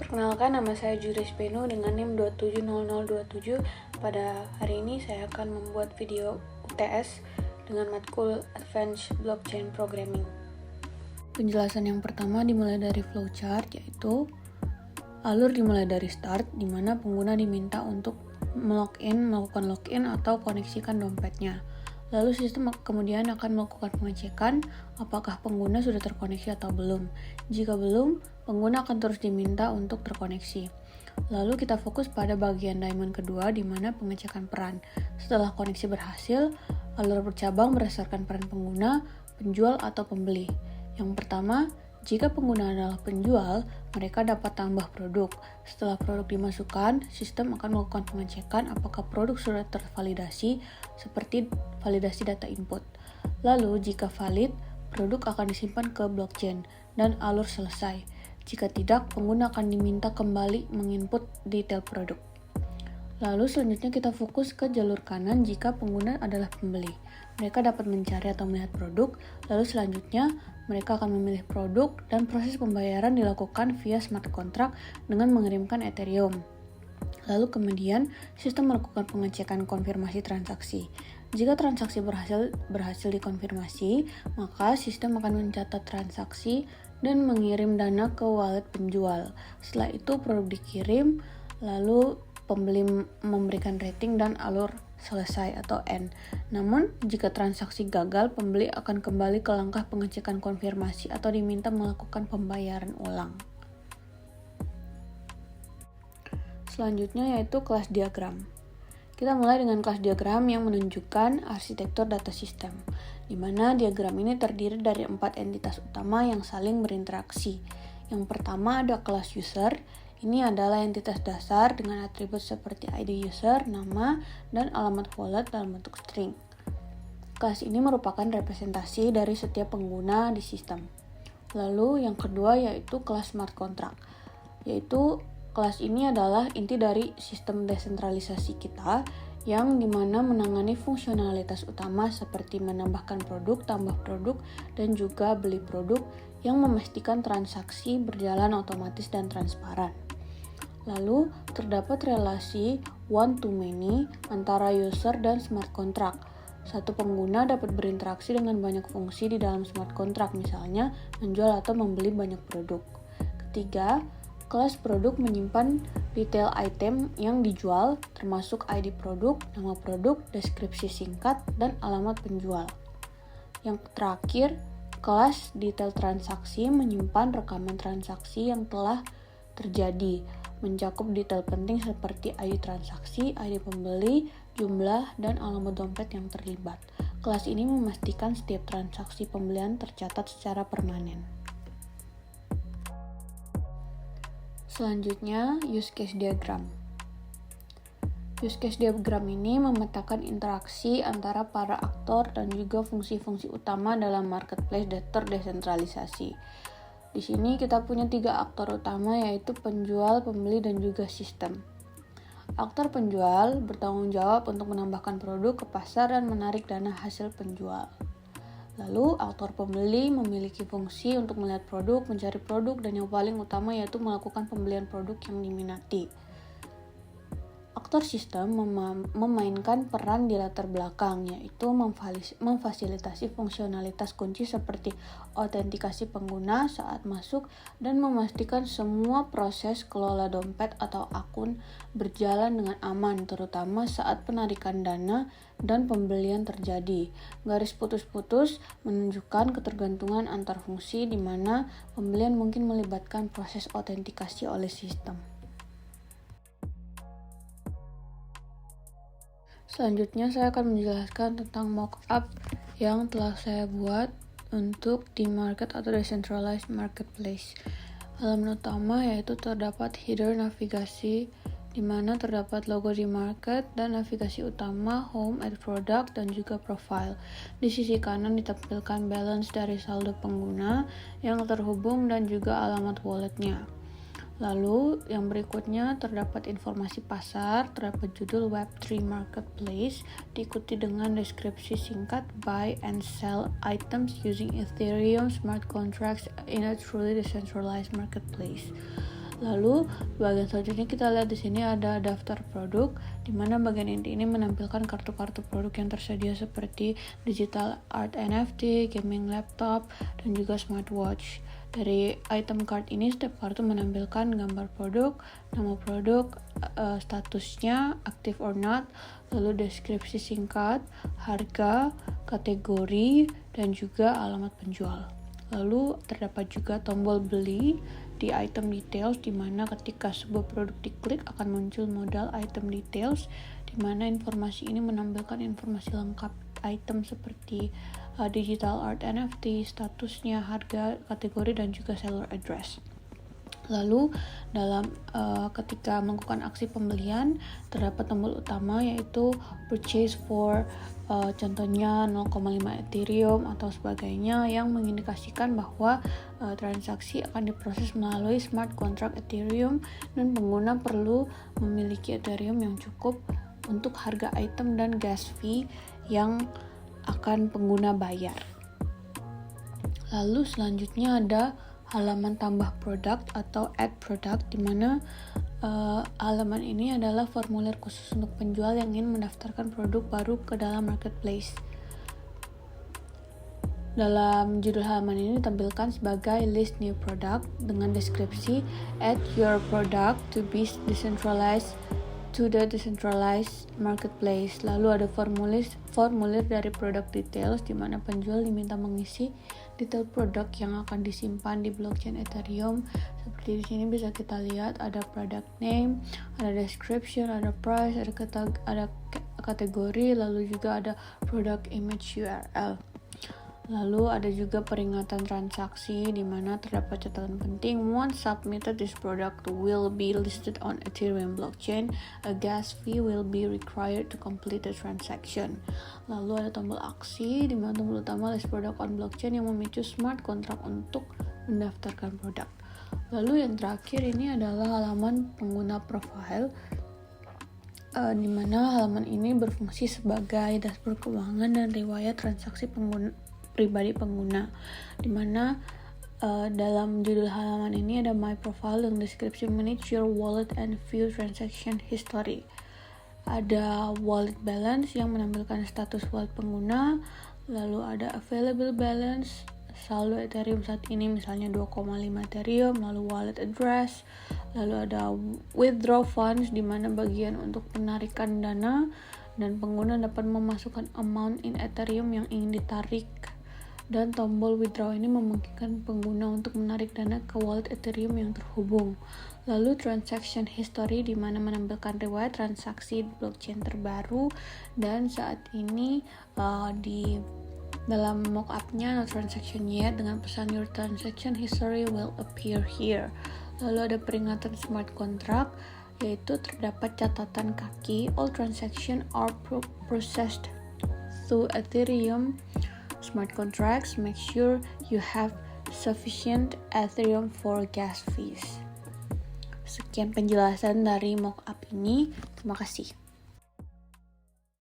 Perkenalkan, nama saya Juris Beno dengan NIM 270027. Pada hari ini saya akan membuat video UTS dengan matkul Advanced Blockchain Programming. Penjelasan yang pertama dimulai dari flowchart, yaitu alur dimulai dari start, di mana pengguna diminta untuk melakukan login atau koneksikan dompetnya. Lalu sistem kemudian akan melakukan pengecekan apakah pengguna sudah terkoneksi atau belum. Jika belum, pengguna akan terus diminta untuk terkoneksi. Lalu kita fokus pada bagian diamond kedua, di mana pengecekan peran. Setelah koneksi berhasil, alur bercabang berdasarkan peran pengguna, penjual atau pembeli. Yang pertama, jika pengguna adalah penjual, mereka dapat tambah produk. Setelah produk dimasukkan, sistem akan melakukan pengecekan apakah produk sudah tervalidasi, seperti validasi data input. Lalu, jika valid, produk akan disimpan ke blockchain dan alur selesai. Jika tidak, pengguna akan diminta kembali menginput detail produk. Lalu selanjutnya kita fokus ke jalur kanan jika pengguna adalah pembeli. Mereka dapat mencari atau melihat produk, lalu selanjutnya mereka akan memilih produk dan proses pembayaran dilakukan via smart contract dengan mengirimkan Ethereum. Lalu kemudian sistem melakukan pengecekan konfirmasi transaksi. Jika transaksi berhasil dikonfirmasi, maka sistem akan mencatat transaksi dan mengirim dana ke wallet penjual. Setelah itu produk dikirim, lalu pembeli memberikan rating dan alur selesai atau end. Namun, jika transaksi gagal, pembeli akan kembali ke langkah pengecekan konfirmasi atau diminta melakukan pembayaran ulang. Selanjutnya yaitu kelas diagram. Kita mulai dengan kelas diagram yang menunjukkan arsitektur data sistem, di mana diagram ini terdiri dari 4 entitas utama yang saling berinteraksi. Yang pertama ada kelas user. Ini adalah entitas dasar dengan atribut seperti ID user, nama, dan alamat wallet dalam bentuk string. Kelas ini merupakan representasi dari setiap pengguna di sistem. Lalu yang kedua yaitu kelas smart contract, yaitu kelas ini adalah inti dari sistem desentralisasi kita yang dimana menangani fungsionalitas utama seperti menambahkan produk, tambah produk, dan juga beli produk yang memastikan transaksi berjalan otomatis dan transparan. Lalu, terdapat relasi one-to-many antara user dan smart contract. Satu pengguna dapat berinteraksi dengan banyak fungsi di dalam smart contract, misalnya menjual atau membeli banyak produk. Ketiga, kelas produk menyimpan detail item yang dijual, termasuk ID produk, nama produk, deskripsi singkat, dan alamat penjual. Yang terakhir, kelas detail transaksi menyimpan rekaman transaksi yang telah terjadi, mencakup detail penting seperti ID transaksi, ID pembeli, jumlah, dan alamat dompet yang terlibat. Kelas ini memastikan setiap transaksi pembelian tercatat secara permanen. Selanjutnya, use case diagram. Use case diagram ini memetakan interaksi antara para aktor dan juga fungsi-fungsi utama dalam marketplace terdesentralisasi. Di sini kita punya 3 aktor utama, yaitu penjual, pembeli, dan juga sistem. Aktor penjual bertanggung jawab untuk menambahkan produk ke pasar dan menarik dana hasil penjual. Lalu, aktor pembeli memiliki fungsi untuk melihat produk, mencari produk, dan yang paling utama yaitu melakukan pembelian produk yang diminati. Aktor sistem memainkan peran di latar belakang, yaitu memfasilitasi fungsionalitas kunci seperti autentikasi pengguna saat masuk dan memastikan semua proses kelola dompet atau akun berjalan dengan aman, terutama saat penarikan dana dan pembelian terjadi. Garis putus-putus menunjukkan ketergantungan antar fungsi di mana pembelian mungkin melibatkan proses autentikasi oleh sistem. Selanjutnya saya akan menjelaskan tentang mockup yang telah saya buat untuk D-Market atau Decentralized Marketplace. Halaman utama yaitu terdapat header navigasi di mana terdapat logo D-Market dan navigasi utama, home, add product, dan juga profile. Di sisi kanan ditampilkan balance dari saldo pengguna yang terhubung dan juga alamat walletnya. Lalu yang berikutnya terdapat informasi pasar, terdapat judul Web3 Marketplace, diikuti dengan deskripsi singkat buy and sell items using Ethereum smart contracts in a truly decentralized marketplace. Lalu bagian selanjutnya kita lihat di sini ada daftar produk, di mana bagian inti ini menampilkan kartu-kartu produk yang tersedia seperti digital art NFT, gaming laptop, dan juga smartwatch. Dari item card ini setiap kartu menampilkan gambar produk, nama produk, statusnya active or not, lalu deskripsi singkat, harga, kategori, dan juga alamat penjual. Lalu terdapat juga tombol beli di item details, di mana ketika sebuah produk diklik akan muncul modal item details, di mana informasi ini menampilkan informasi lengkap item seperti digital art NFT, statusnya, harga, kategori, dan juga seller address. Lalu dalam ketika melakukan aksi pembelian terdapat tombol utama yaitu purchase for contohnya 0,5 Ethereum atau sebagainya, yang mengindikasikan bahwa transaksi akan diproses melalui smart contract Ethereum dan pengguna perlu memiliki Ethereum yang cukup untuk harga item dan gas fee yang akan pengguna bayar. Lalu selanjutnya ada halaman tambah produk atau add product, di mana halaman ini adalah formulir khusus untuk penjual yang ingin mendaftarkan produk baru ke dalam marketplace. Dalam judul halaman ini ditampilkan sebagai list new product dengan deskripsi add your product to be decentralized to the decentralized marketplace. Lalu ada formulir dari product details, di mana penjual diminta mengisi detail produk yang akan disimpan di blockchain Ethereum. Seperti di sini bisa kita lihat ada product name, ada description, ada price, ada kategori, lalu juga ada product image URL. Lalu ada juga peringatan transaksi, di mana terdapat catatan penting. Once submitted, this product will be listed on Ethereum blockchain. A gas fee will be required to complete the transaction. Lalu ada tombol aksi, di mana tombol utama list product on blockchain yang memicu smart contract untuk mendaftarkan produk. Lalu yang terakhir ini adalah halaman pengguna profile, di mana halaman ini berfungsi sebagai dashboard keuangan dan riwayat transaksi pribadi pengguna, di mana dalam judul halaman ini ada my profile dan deskripsi manage your wallet and view transaction history. Ada wallet balance yang menampilkan status wallet pengguna, lalu ada available balance, saldo Ethereum saat ini misalnya 2,5 Ethereum, lalu wallet address, lalu ada withdraw funds, di mana bagian untuk penarikan dana dan pengguna dapat memasukkan amount in Ethereum yang ingin ditarik, dan tombol withdraw ini memungkinkan pengguna untuk menarik dana ke wallet Ethereum yang terhubung. Lalu transaction history, di mana menampilkan riwayat transaksi blockchain terbaru, dan saat ini di dalam mockup-nya no transaction yet dengan pesan your transaction history will appear here. Lalu ada peringatan smart contract, yaitu terdapat catatan kaki all transaction are processed through Ethereum smart contracts. Make sure you have sufficient Ethereum for gas fees. Sekian penjelasan dari mockup ini. Terima kasih.